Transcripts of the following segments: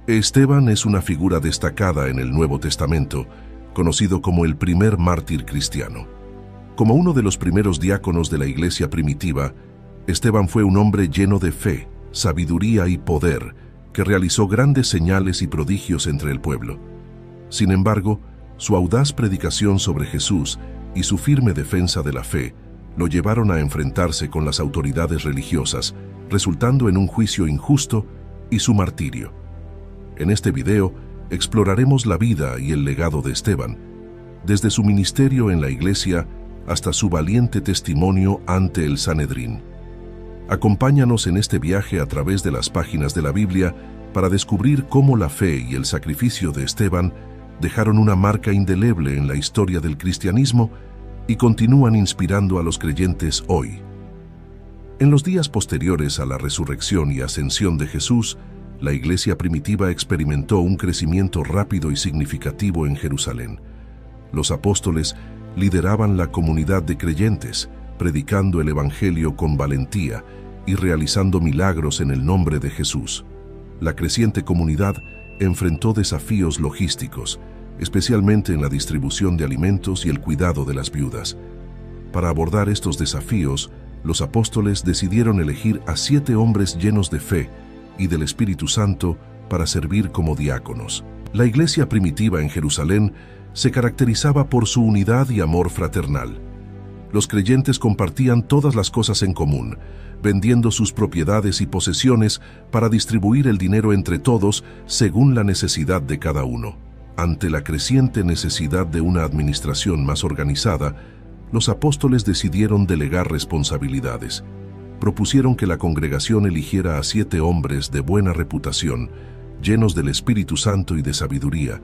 Esteban es una figura destacada en el Nuevo Testamento, conocido como el primer mártir cristiano. Como uno de los primeros diáconos de la iglesia primitiva, Esteban fue un hombre lleno de fe, sabiduría y poder, que realizó grandes señales y prodigios entre el pueblo. Sin embargo, su audaz predicación sobre Jesús y su firme defensa de la fe lo llevaron a enfrentarse con las autoridades religiosas, resultando en un juicio injusto y su martirio. En este video exploraremos la vida y el legado de Esteban, desde su ministerio en la iglesia hasta su valiente testimonio ante el Sanedrín. Acompáñanos en este viaje a través de las páginas de la Biblia para descubrir cómo la fe y el sacrificio de Esteban dejaron una marca indeleble en la historia del cristianismo y continúan inspirando a los creyentes hoy. En los días posteriores a la resurrección y ascensión de Jesús, la iglesia primitiva experimentó un crecimiento rápido y significativo en Jerusalén. Los apóstoles lideraban la comunidad de creyentes, predicando el evangelio con valentía y realizando milagros en el nombre de Jesús. La creciente comunidad enfrentó desafíos logísticos, especialmente en la distribución de alimentos y el cuidado de las viudas. Para abordar estos desafíos, los apóstoles decidieron elegir a 7 hombres llenos de fe y del Espíritu Santo para servir como diáconos. La iglesia primitiva en Jerusalén se caracterizaba por su unidad y amor fraternal. Los creyentes compartían todas las cosas en común, vendiendo sus propiedades y posesiones para distribuir el dinero entre todos según la necesidad de cada uno. Ante la creciente necesidad de una administración más organizada, los apóstoles decidieron delegar responsabilidades. Propusieron que la congregación eligiera a 7 hombres de buena reputación, llenos del Espíritu Santo y de sabiduría,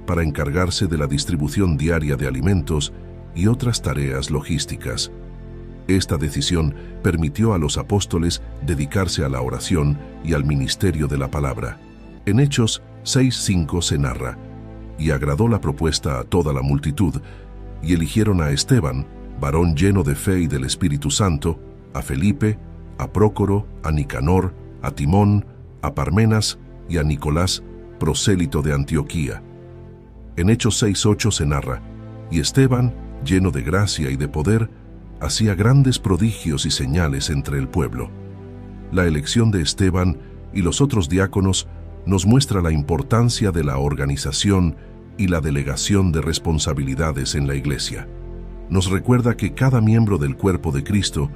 para encargarse de la distribución diaria de alimentos y otras tareas logísticas. Esta decisión permitió a los apóstoles dedicarse a la oración y al ministerio de la palabra. En Hechos 6:5 se narra: «Y agradó la propuesta a toda la multitud, y eligieron a Esteban, varón lleno de fe y del Espíritu Santo, a Felipe, a Prócoro, a Nicanor, a Timón, a Parmenas y a Nicolás, prosélito de Antioquía». En Hechos 6:8 se narra: «Y Esteban, lleno de gracia y de poder, hacía grandes prodigios y señales entre el pueblo». La elección de Esteban y los otros diáconos nos muestra la importancia de la organización y la delegación de responsabilidades en la iglesia. Nos recuerda que cada miembro del cuerpo de Cristo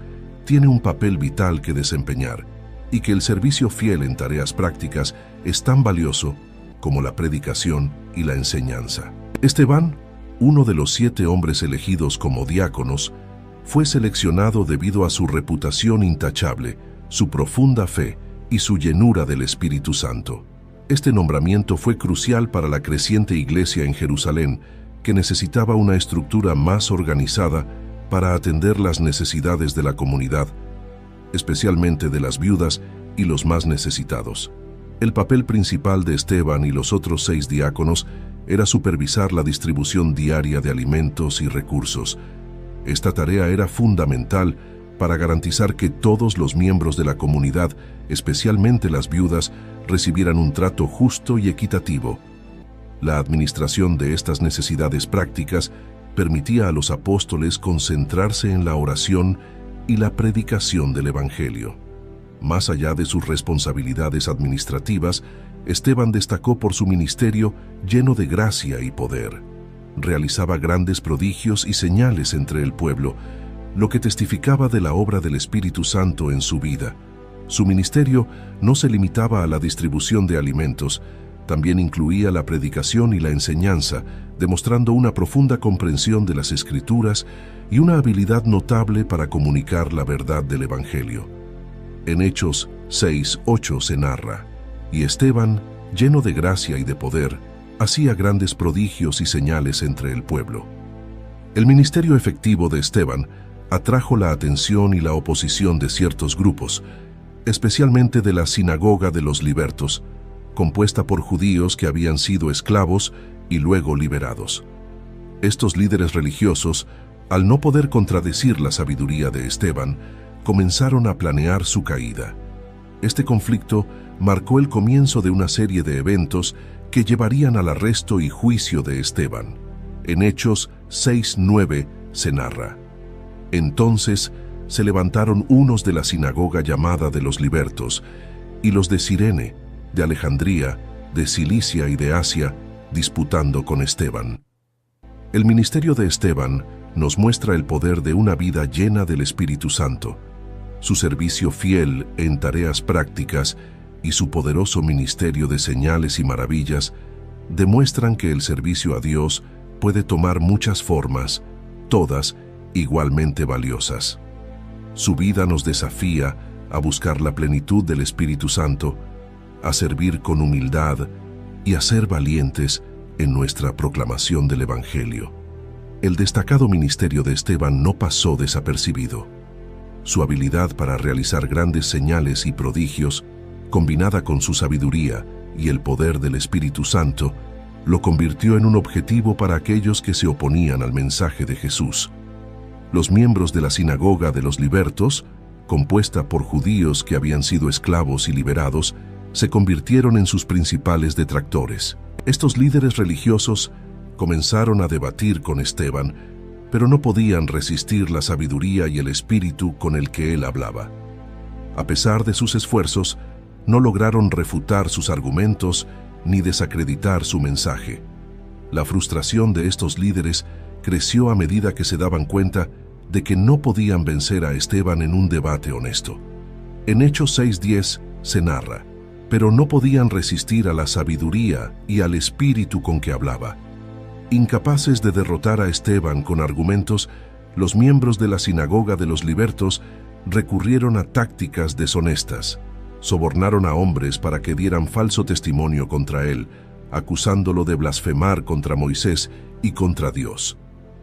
tiene un papel vital que desempeñar y que el servicio fiel en tareas prácticas es tan valioso como la predicación y la enseñanza. Esteban, uno de los 7 hombres elegidos como diáconos, fue seleccionado debido a su reputación intachable, su profunda fe y su llenura del Espíritu Santo. Este nombramiento fue crucial para la creciente iglesia en Jerusalén, que necesitaba una estructura más organizada para atender las necesidades de la comunidad, especialmente de las viudas y los más necesitados. El papel principal de Esteban y los otros 6 diáconos era supervisar la distribución diaria de alimentos y recursos. Esta tarea era fundamental para garantizar que todos los miembros de la comunidad, especialmente las viudas, recibieran un trato justo y equitativo. La administración de estas necesidades prácticas permitía a los apóstoles concentrarse en la oración y la predicación del Evangelio. Más allá de sus responsabilidades administrativas, Esteban destacó por su ministerio lleno de gracia y poder. Realizaba grandes prodigios y señales entre el pueblo, lo que testificaba de la obra del Espíritu Santo en su vida. Su ministerio no se limitaba a la distribución de alimentos, también incluía la predicación y la enseñanza, demostrando una profunda comprensión de las Escrituras y una habilidad notable para comunicar la verdad del Evangelio. En Hechos 6:8 se narra: «Y Esteban, lleno de gracia y de poder, hacía grandes prodigios y señales entre el pueblo». El ministerio efectivo de Esteban atrajo la atención y la oposición de ciertos grupos, especialmente de la Sinagoga de los Libertos, compuesta por judíos que habían sido esclavos y luego liberados. Estos líderes religiosos, al no poder contradecir la sabiduría de Esteban, comenzaron a planear su caída. Este conflicto marcó el comienzo de una serie de eventos que llevarían al arresto y juicio de Esteban. En Hechos 6:9 se narra: Entonces se levantaron unos de la sinagoga llamada de los libertos, y los de Cirene, de Alejandría, de Cilicia y de Asia, disputando con Esteban. El ministerio de Esteban nos muestra el poder de una vida llena del Espíritu Santo, su servicio fiel en tareas prácticas y su poderoso ministerio de señales y maravillas demuestran que el servicio a Dios puede tomar muchas formas, todas igualmente valiosas. Su vida nos desafía a buscar la plenitud del Espíritu Santo, a servir con humildad y a ser valientes en nuestra proclamación del Evangelio. El destacado ministerio de Esteban no pasó desapercibido. Su habilidad para realizar grandes señales y prodigios, combinada con su sabiduría y el poder del Espíritu Santo, lo convirtió en un objetivo para aquellos que se oponían al mensaje de Jesús. Los miembros de la sinagoga de los libertos, compuesta por judíos que habían sido esclavos y liberados, se convirtieron en sus principales detractores. Estos líderes religiosos comenzaron a debatir con Esteban, pero no podían resistir la sabiduría y el espíritu con el que él hablaba. A pesar de sus esfuerzos, no lograron refutar sus argumentos ni desacreditar su mensaje. La frustración de estos líderes creció a medida que se daban cuenta de que no podían vencer a Esteban en un debate honesto. En Hechos 6:10 se narra: pero no podían resistir a la sabiduría y al espíritu con que hablaba. Incapaces de derrotar a Esteban con argumentos, los miembros de la sinagoga de los libertos recurrieron a tácticas deshonestas. Sobornaron a hombres para que dieran falso testimonio contra él, acusándolo de blasfemar contra Moisés y contra Dios.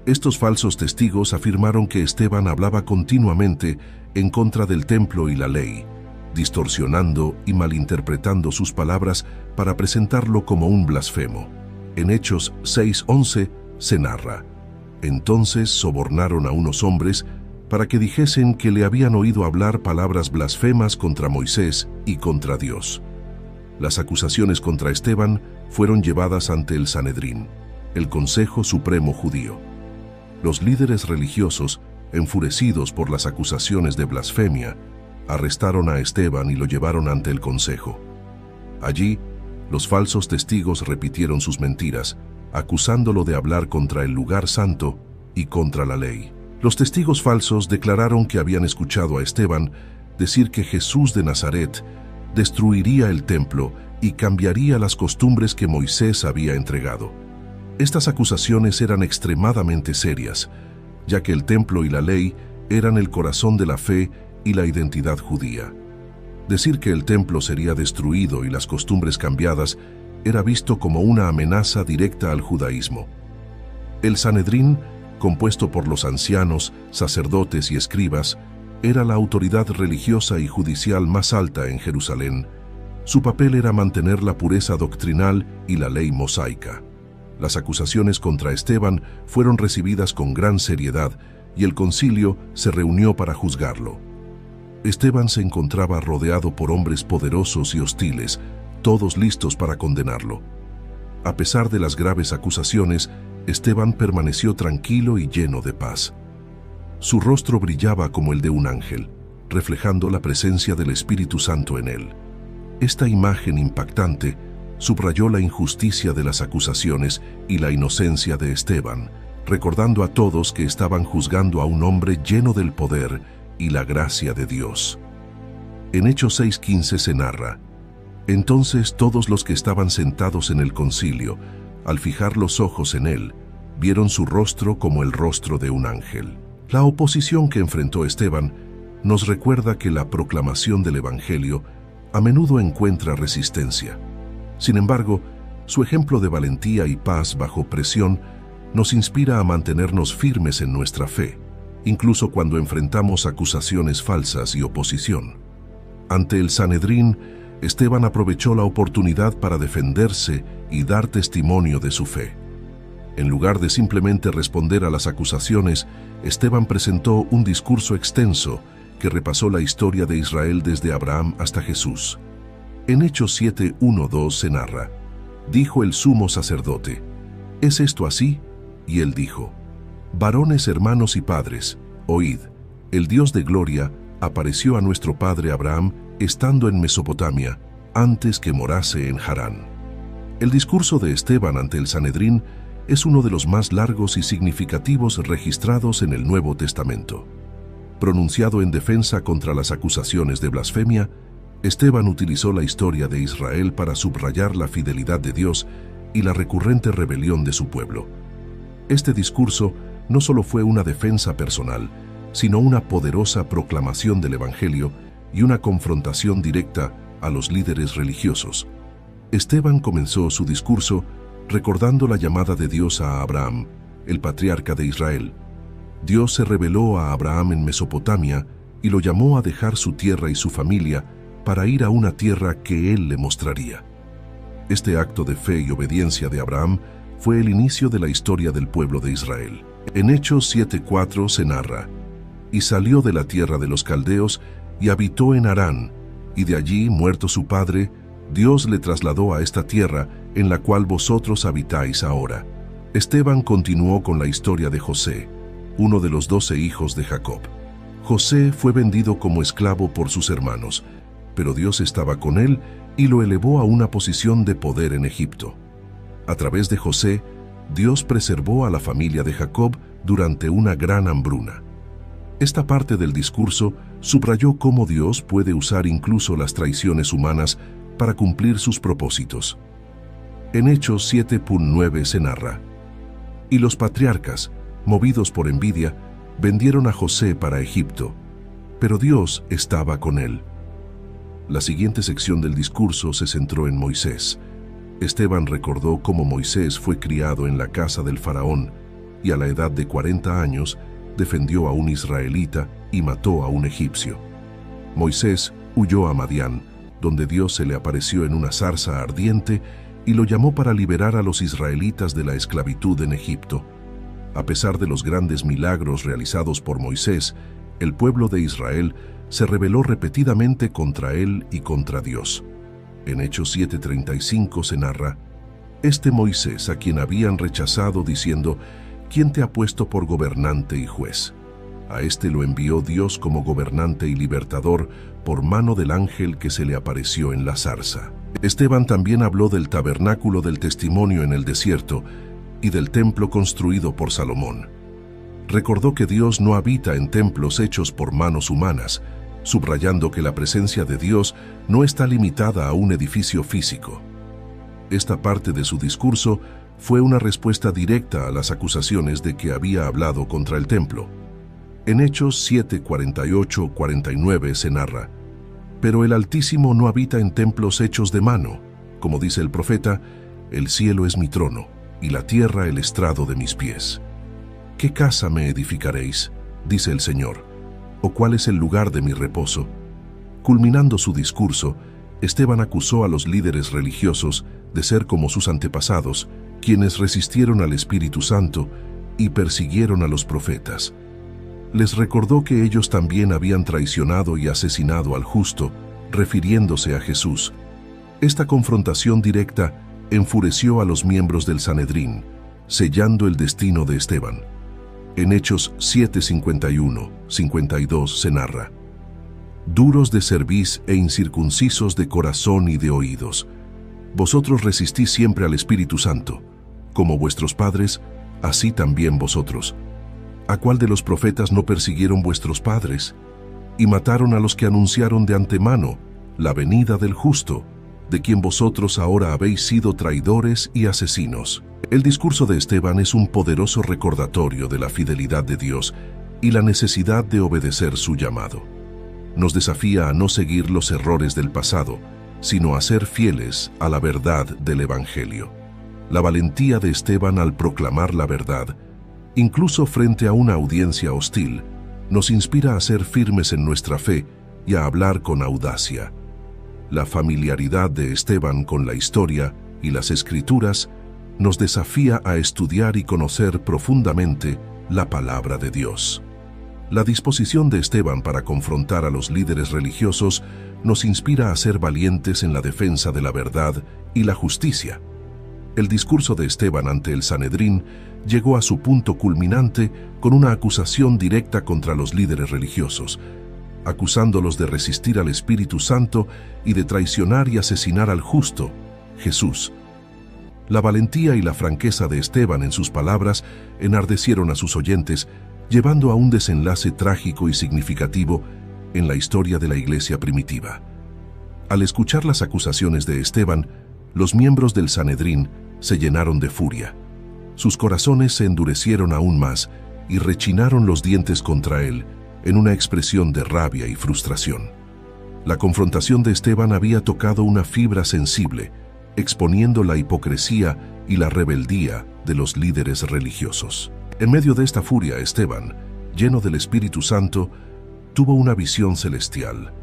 Estos falsos testigos afirmaron que Esteban hablaba continuamente en contra del templo y la ley, distorsionando y malinterpretando sus palabras para presentarlo como un blasfemo. En Hechos 6:11 se narra: entonces sobornaron a unos hombres para que dijesen que le habían oído hablar palabras blasfemas contra Moisés y contra Dios. Las acusaciones contra Esteban fueron llevadas ante el Sanedrín, el Consejo Supremo Judío. Los líderes religiosos, enfurecidos por las acusaciones de blasfemia, arrestaron a Esteban y lo llevaron ante el Consejo. Allí, los falsos testigos repitieron sus mentiras, acusándolo de hablar contra el lugar santo y contra la ley. Los testigos falsos declararon que habían escuchado a Esteban decir que Jesús de Nazaret destruiría el templo y cambiaría las costumbres que Moisés había entregado. Estas acusaciones eran extremadamente serias, ya que el templo y la ley eran el corazón de la fe y la identidad judía. Decir que el templo sería destruido y las costumbres cambiadas era visto como una amenaza directa al judaísmo. El Sanedrín, compuesto por los ancianos, sacerdotes y escribas, era la autoridad religiosa y judicial más alta en Jerusalén. Su papel era mantener la pureza doctrinal y la ley mosaica. Las acusaciones contra Esteban fueron recibidas con gran seriedad y el concilio se reunió para juzgarlo. Esteban se encontraba rodeado por hombres poderosos y hostiles, todos listos para condenarlo. A pesar de las graves acusaciones, Esteban permaneció tranquilo y lleno de paz. Su rostro brillaba como el de un ángel, reflejando la presencia del Espíritu Santo en él. Esta imagen impactante subrayó la injusticia de las acusaciones y la inocencia de Esteban, recordando a todos que estaban juzgando a un hombre lleno del poder y la gracia de Dios. En Hechos 6:15 se narra: entonces todos los que estaban sentados en el concilio, al fijar los ojos en él, vieron su rostro como el rostro de un ángel. La oposición que enfrentó Esteban nos recuerda que la proclamación del Evangelio a menudo encuentra resistencia. Sin embargo, su ejemplo de valentía y paz bajo presión nos inspira a mantenernos firmes en nuestra fe, incluso cuando enfrentamos acusaciones falsas y oposición. Ante el Sanedrín, Esteban aprovechó la oportunidad para defenderse y dar testimonio de su fe. En lugar de simplemente responder a las acusaciones, Esteban presentó un discurso extenso que repasó la historia de Israel desde Abraham hasta Jesús. En Hechos 7:1-2 se narra: dijo el sumo sacerdote: ¿es esto así? Y él dijo: varones, hermanos y padres, oíd, el Dios de gloria apareció a nuestro padre Abraham estando en Mesopotamia, antes que morase en Harán. El discurso de Esteban ante el Sanedrín es uno de los más largos y significativos registrados en el Nuevo Testamento. Pronunciado en defensa contra las acusaciones de blasfemia, Esteban utilizó la historia de Israel para subrayar la fidelidad de Dios y la recurrente rebelión de su pueblo. Este discurso no solo fue una defensa personal, sino una poderosa proclamación del Evangelio y una confrontación directa a los líderes religiosos. Esteban comenzó su discurso recordando la llamada de Dios a Abraham, el patriarca de Israel. Dios se reveló a Abraham en Mesopotamia y lo llamó a dejar su tierra y su familia para ir a una tierra que él le mostraría. Este acto de fe y obediencia de Abraham fue el inicio de la historia del pueblo de Israel. En Hechos 7:4 se narra: y salió de la tierra de los caldeos y habitó en Harán, y de allí, muerto su padre, Dios le trasladó a esta tierra en la cual vosotros habitáis ahora. Esteban continuó con la historia de José, uno de los 12 hijos de Jacob. José fue vendido como esclavo por sus hermanos, pero Dios estaba con él y lo elevó a una posición de poder en Egipto. A través de José, Dios preservó a la familia de Jacob durante una gran hambruna. Esta parte del discurso subrayó cómo Dios puede usar incluso las traiciones humanas para cumplir sus propósitos. En Hechos 7:9 se narra: y los patriarcas, movidos por envidia, vendieron a José para Egipto, pero Dios estaba con él. La siguiente sección del discurso se centró en Moisés. Esteban recordó cómo Moisés fue criado en la casa del faraón y a la edad de 40 años defendió a un israelita y mató a un egipcio. Moisés huyó a Madián, donde Dios se le apareció en una zarza ardiente y lo llamó para liberar a los israelitas de la esclavitud en Egipto. A pesar de los grandes milagros realizados por Moisés, el pueblo de Israel se rebeló repetidamente contra él y contra Dios. En Hechos 7:35 se narra: este Moisés a quien habían rechazado diciendo: ¿quién te ha puesto por gobernante y juez? A este lo envió Dios como gobernante y libertador por mano del ángel que se le apareció en la zarza. Esteban también habló del tabernáculo del testimonio en el desierto y del templo construido por Salomón. Recordó que Dios no habita en templos hechos por manos humanas, subrayando que la presencia de Dios no está limitada a un edificio físico. Esta parte de su discurso fue una respuesta directa a las acusaciones de que había hablado contra el templo. En Hechos 7:48-49 se narra: pero el Altísimo no habita en templos hechos de mano. Como dice el profeta, el cielo es mi trono y la tierra el estrado de mis pies. ¿Qué casa me edificaréis?, dice el Señor, ¿o cuál es el lugar de mi reposo? Culminando su discurso, Esteban acusó a los líderes religiosos de ser como sus antepasados, quienes resistieron al Espíritu Santo y persiguieron a los profetas. Les recordó que ellos también habían traicionado y asesinado al justo, refiriéndose a Jesús. Esta confrontación directa enfureció a los miembros del Sanedrín, sellando el destino de Esteban. En Hechos 7:51-52 se narra: duros de cerviz e incircuncisos de corazón y de oídos, vosotros resistís siempre al Espíritu Santo, como vuestros padres, así también vosotros. ¿A cuál de los profetas no persiguieron vuestros padres? Y mataron a los que anunciaron de antemano la venida del justo, de quien vosotros ahora habéis sido traidores y asesinos. El discurso de Esteban es un poderoso recordatorio de la fidelidad de Dios y la necesidad de obedecer su llamado. Nos desafía a no seguir los errores del pasado, sino a ser fieles a la verdad del Evangelio. La valentía de Esteban al proclamar la verdad, incluso frente a una audiencia hostil, nos inspira a ser firmes en nuestra fe y a hablar con audacia. La familiaridad de Esteban con la historia y las Escrituras nos desafía a estudiar y conocer profundamente la palabra de Dios. La disposición de Esteban para confrontar a los líderes religiosos nos inspira a ser valientes en la defensa de la verdad y la justicia. El discurso de Esteban ante el Sanedrín llegó a su punto culminante con una acusación directa contra los líderes religiosos, acusándolos de resistir al Espíritu Santo y de traicionar y asesinar al justo, Jesús. La valentía y la franqueza de Esteban en sus palabras enardecieron a sus oyentes, llevando a un desenlace trágico y significativo en la historia de la iglesia primitiva. Al escuchar las acusaciones de Esteban, los miembros del Sanedrín se llenaron de furia. Sus corazones se endurecieron aún más y rechinaron los dientes contra él en una expresión de rabia y frustración. La confrontación de Esteban había tocado una fibra sensible, exponiendo la hipocresía y la rebeldía de los líderes religiosos. En medio de esta furia, Esteban, lleno del Espíritu Santo, tuvo una visión celestial.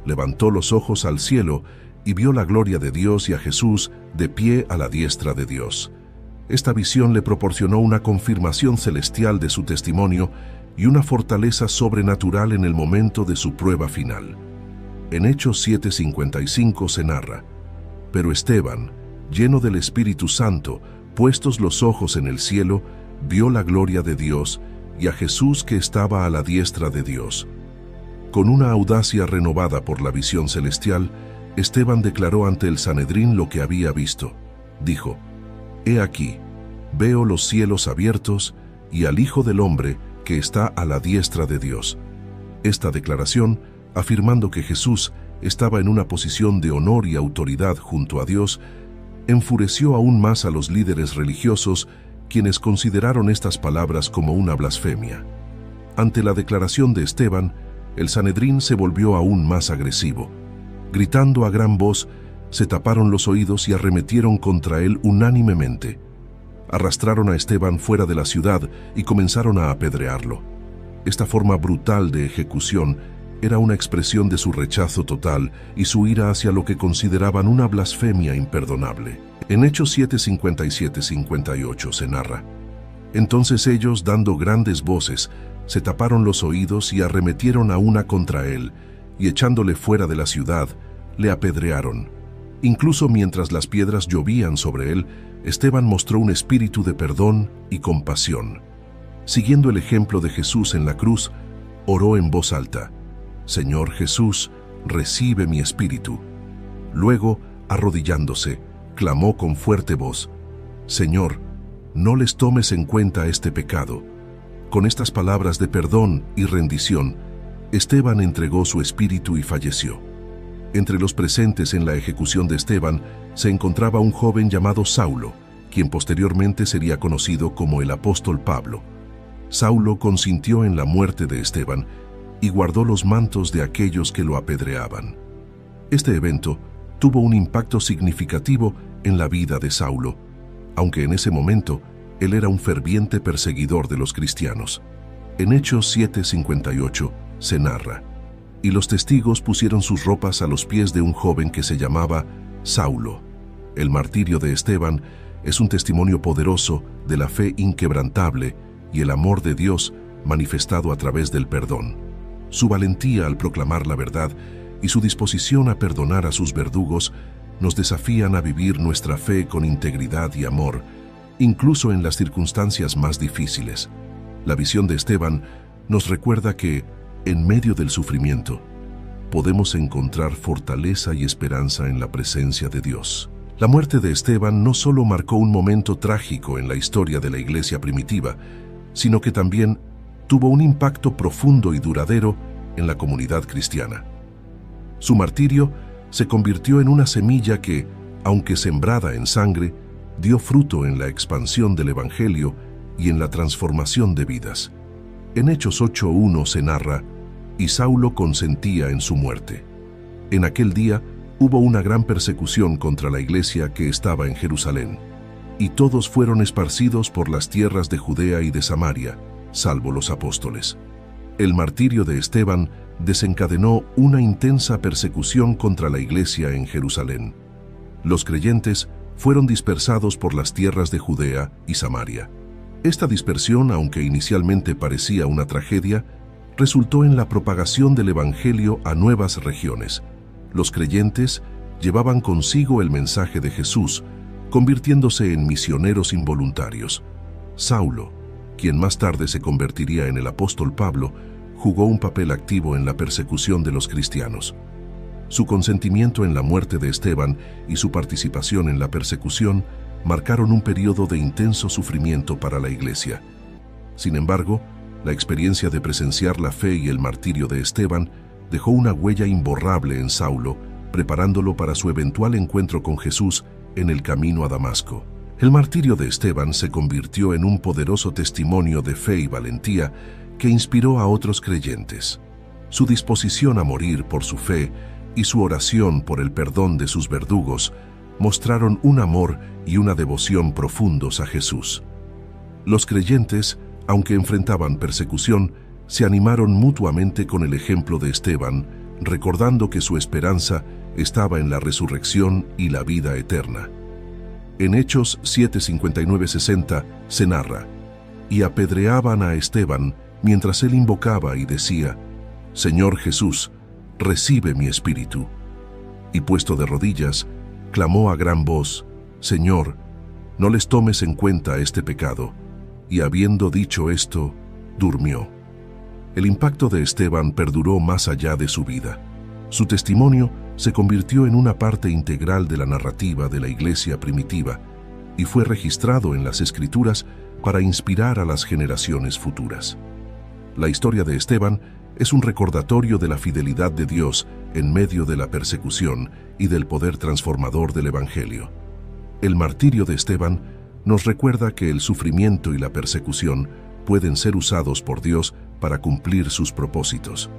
Levantó los ojos al cielo y vio la gloria de Dios y a Jesús de pie a la diestra de Dios. Esta visión le proporcionó una confirmación celestial de su testimonio y una fortaleza sobrenatural en el momento de su prueba final. En Hechos 7:55 se narra: pero Esteban, lleno del Espíritu Santo, puestos los ojos en el cielo, vio la gloria de Dios y a Jesús que estaba a la diestra de Dios. Con una audacia renovada por la visión celestial, Esteban declaró ante el Sanedrín lo que había visto. Dijo: «He aquí, veo los cielos abiertos y al Hijo del Hombre que está a la diestra de Dios». Esta declaración, afirmando que Jesús estaba en una posición de honor y autoridad junto a Dios, enfureció aún más a los líderes religiosos, quienes consideraron estas palabras como una blasfemia. Ante la declaración de Esteban, el Sanedrín se volvió aún más agresivo. Gritando a gran voz, se taparon los oídos y arremetieron contra él unánimemente. Arrastraron a Esteban fuera de la ciudad y comenzaron a apedrearlo. Esta forma brutal de ejecución era una expresión de su rechazo total y su ira hacia lo que consideraban una blasfemia imperdonable. En Hechos 7:57-58 se narra: entonces ellos, dando grandes voces, se taparon los oídos y arremetieron a una contra él, y echándole fuera de la ciudad, le apedrearon. Incluso mientras las piedras llovían sobre él, Esteban mostró un espíritu de perdón y compasión. Siguiendo el ejemplo de Jesús en la cruz, oró en voz alta: «Señor Jesús, recibe mi espíritu». Luego, arrodillándose, clamó con fuerte voz: «Señor, no les tomes en cuenta este pecado». Con estas palabras de perdón y rendición, Esteban entregó su espíritu y falleció. Entre los presentes en la ejecución de Esteban se encontraba un joven llamado Saulo, quien posteriormente sería conocido como el apóstol Pablo. Saulo consintió en la muerte de Esteban y guardó los mantos de aquellos que lo apedreaban. Este evento tuvo un impacto significativo en la vida de Saulo, aunque en ese momento él era un ferviente perseguidor de los cristianos. En Hechos 7:58 se narra: «Y los testigos pusieron sus ropas a los pies de un joven que se llamaba Saulo». El martirio de Esteban es un testimonio poderoso de la fe inquebrantable y el amor de Dios manifestado a través del perdón. Su valentía al proclamar la verdad y su disposición a perdonar a sus verdugos nos desafían a vivir nuestra fe con integridad y amor, incluso en las circunstancias más difíciles. La visión de Esteban nos recuerda que, en medio del sufrimiento, podemos encontrar fortaleza y esperanza en la presencia de Dios. La muerte de Esteban no solo marcó un momento trágico en la historia de la iglesia primitiva, sino que también tuvo un impacto profundo y duradero en la comunidad cristiana. Su martirio se convirtió en una semilla que, aunque sembrada en sangre, dio fruto en la expansión del Evangelio y en la transformación de vidas. En Hechos 8:1 se narra: «Y Saulo consentía en su muerte». En aquel día hubo una gran persecución contra la iglesia que estaba en Jerusalén, y todos fueron esparcidos por las tierras de Judea y de Samaria, salvo los apóstoles. El martirio de Esteban desencadenó una intensa persecución contra la iglesia en Jerusalén. Los creyentes fueron dispersados por las tierras de Judea y Samaria. Esta dispersión, aunque inicialmente parecía una tragedia, resultó en la propagación del Evangelio a nuevas regiones. Los creyentes llevaban consigo el mensaje de Jesús, convirtiéndose en misioneros involuntarios. Saulo, quien más tarde se convertiría en el apóstol Pablo, jugó un papel activo en la persecución de los cristianos. Su consentimiento en la muerte de Esteban y su participación en la persecución marcaron un periodo de intenso sufrimiento para la Iglesia. Sin embargo, la experiencia de presenciar la fe y el martirio de Esteban dejó una huella imborrable en Saulo, preparándolo para su eventual encuentro con Jesús en el camino a Damasco. El martirio de Esteban se convirtió en un poderoso testimonio de fe y valentía que inspiró a otros creyentes. Su disposición a morir por su fe y su oración por el perdón de sus verdugos mostraron un amor y una devoción profundos a Jesús. Los creyentes, aunque enfrentaban persecución, se animaron mutuamente con el ejemplo de Esteban, recordando que su esperanza estaba en la resurrección y la vida eterna. En Hechos 7:59-60 se narra: «Y apedreaban a Esteban mientras él invocaba y decía: Señor Jesús, recibe mi espíritu. Y puesto de rodillas, clamó a gran voz: Señor, no les tomes en cuenta este pecado. Y habiendo dicho esto, durmió». El impacto de Esteban perduró más allá de su vida. Su testimonio se convirtió en una parte integral de la narrativa de la Iglesia primitiva y fue registrado en las Escrituras para inspirar a las generaciones futuras. La historia de Esteban es un recordatorio de la fidelidad de Dios en medio de la persecución y del poder transformador del Evangelio. El martirio de Esteban nos recuerda que el sufrimiento y la persecución pueden ser usados por Dios para cumplir sus propósitos.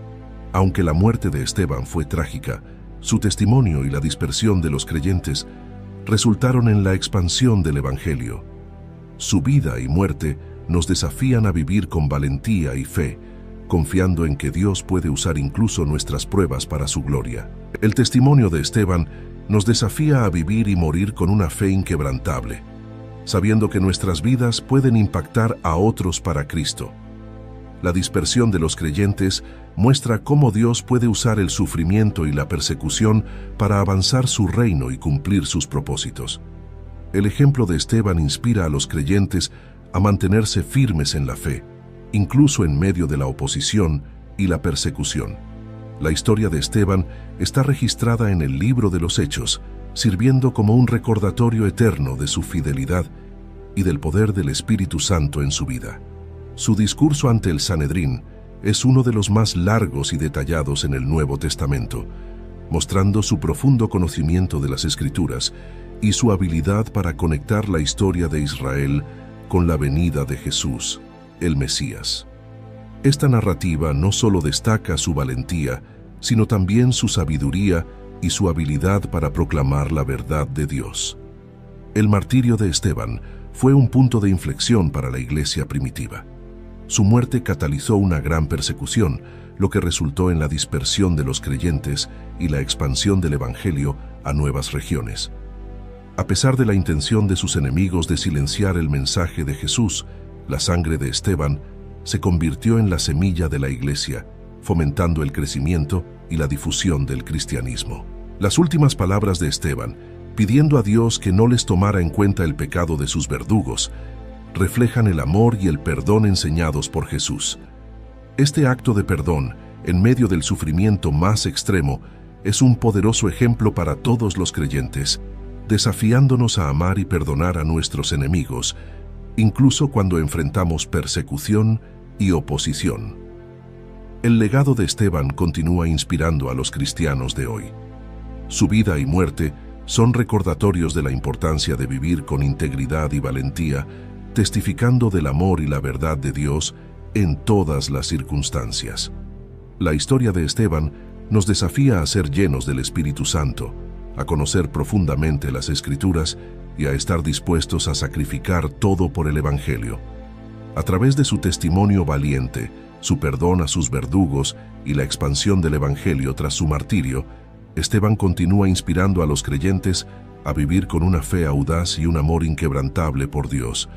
Aunque la muerte de Esteban fue trágica, su testimonio y la dispersión de los creyentes resultaron en la expansión del Evangelio. Su vida y muerte nos desafían a vivir con valentía y fe, confiando en que Dios puede usar incluso nuestras pruebas para su gloria. El testimonio de Esteban nos desafía a vivir y morir con una fe inquebrantable, sabiendo que nuestras vidas pueden impactar a otros para Cristo. La dispersión de los creyentes muestra cómo Dios puede usar el sufrimiento y la persecución para avanzar su reino y cumplir sus propósitos. El ejemplo de Esteban inspira a los creyentes a mantenerse firmes en la fe, incluso en medio de la oposición y la persecución. La historia de Esteban está registrada en el libro de los Hechos, sirviendo como un recordatorio eterno de su fidelidad y del poder del Espíritu Santo en su vida. Su discurso ante el Sanedrín es uno de los más largos y detallados en el Nuevo Testamento, mostrando su profundo conocimiento de las Escrituras y su habilidad para conectar la historia de Israel con la venida de Jesús, el Mesías. Esta narrativa no solo destaca su valentía, sino también su sabiduría y su habilidad para proclamar la verdad de Dios. El martirio de Esteban fue un punto de inflexión para la Iglesia primitiva. Su muerte catalizó una gran persecución, lo que resultó en la dispersión de los creyentes y la expansión del Evangelio a nuevas regiones. A pesar de la intención de sus enemigos de silenciar el mensaje de Jesús, la sangre de Esteban se convirtió en la semilla de la Iglesia, fomentando el crecimiento y la difusión del cristianismo. Las últimas palabras de Esteban, pidiendo a Dios que no les tomara en cuenta el pecado de sus verdugos, reflejan el amor y el perdón enseñados por Jesús. Este acto de perdón, en medio del sufrimiento más extremo, es un poderoso ejemplo para todos los creyentes, desafiándonos a amar y perdonar a nuestros enemigos, incluso cuando enfrentamos persecución y oposición. El legado de Esteban continúa inspirando a los cristianos de hoy. Su vida y muerte son recordatorios de la importancia de vivir con integridad y valentía, testificando del amor y la verdad de Dios en todas las circunstancias. La historia de Esteban nos desafía a ser llenos del Espíritu Santo, a conocer profundamente las Escrituras y a estar dispuestos a sacrificar todo por el Evangelio. A través de su testimonio valiente, su perdón a sus verdugos y la expansión del Evangelio tras su martirio, Esteban continúa inspirando a los creyentes a vivir con una fe audaz y un amor inquebrantable por Dios.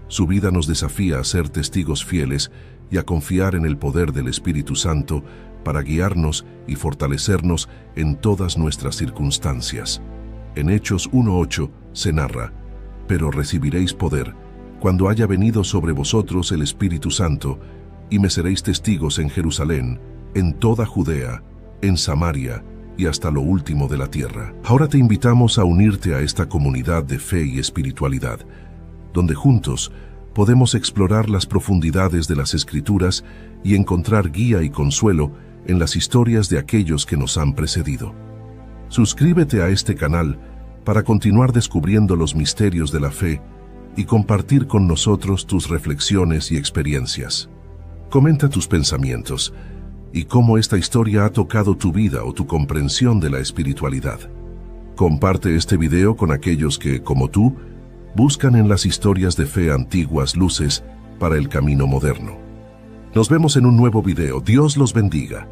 Su vida nos desafía a ser testigos fieles y a confiar en el poder del Espíritu Santo para guiarnos y fortalecernos en todas nuestras circunstancias. En Hechos 1:8 se narra: «Pero recibiréis poder cuando haya venido sobre vosotros el Espíritu Santo, y me seréis testigos en Jerusalén, en toda Judea, en Samaria y hasta lo último de la tierra». Ahora te invitamos a unirte a esta comunidad de fe y espiritualidad, donde juntos podemos explorar las profundidades de las Escrituras y encontrar guía y consuelo en las historias de aquellos que nos han precedido. Suscríbete a este canal para continuar descubriendo los misterios de la fe y compartir con nosotros tus reflexiones y experiencias. Comenta tus pensamientos y cómo esta historia ha tocado tu vida o tu comprensión de la espiritualidad. Comparte este video con aquellos que, como tú, buscan en las historias de fe antiguas luces para el camino moderno. Nos vemos en un nuevo video. Dios los bendiga.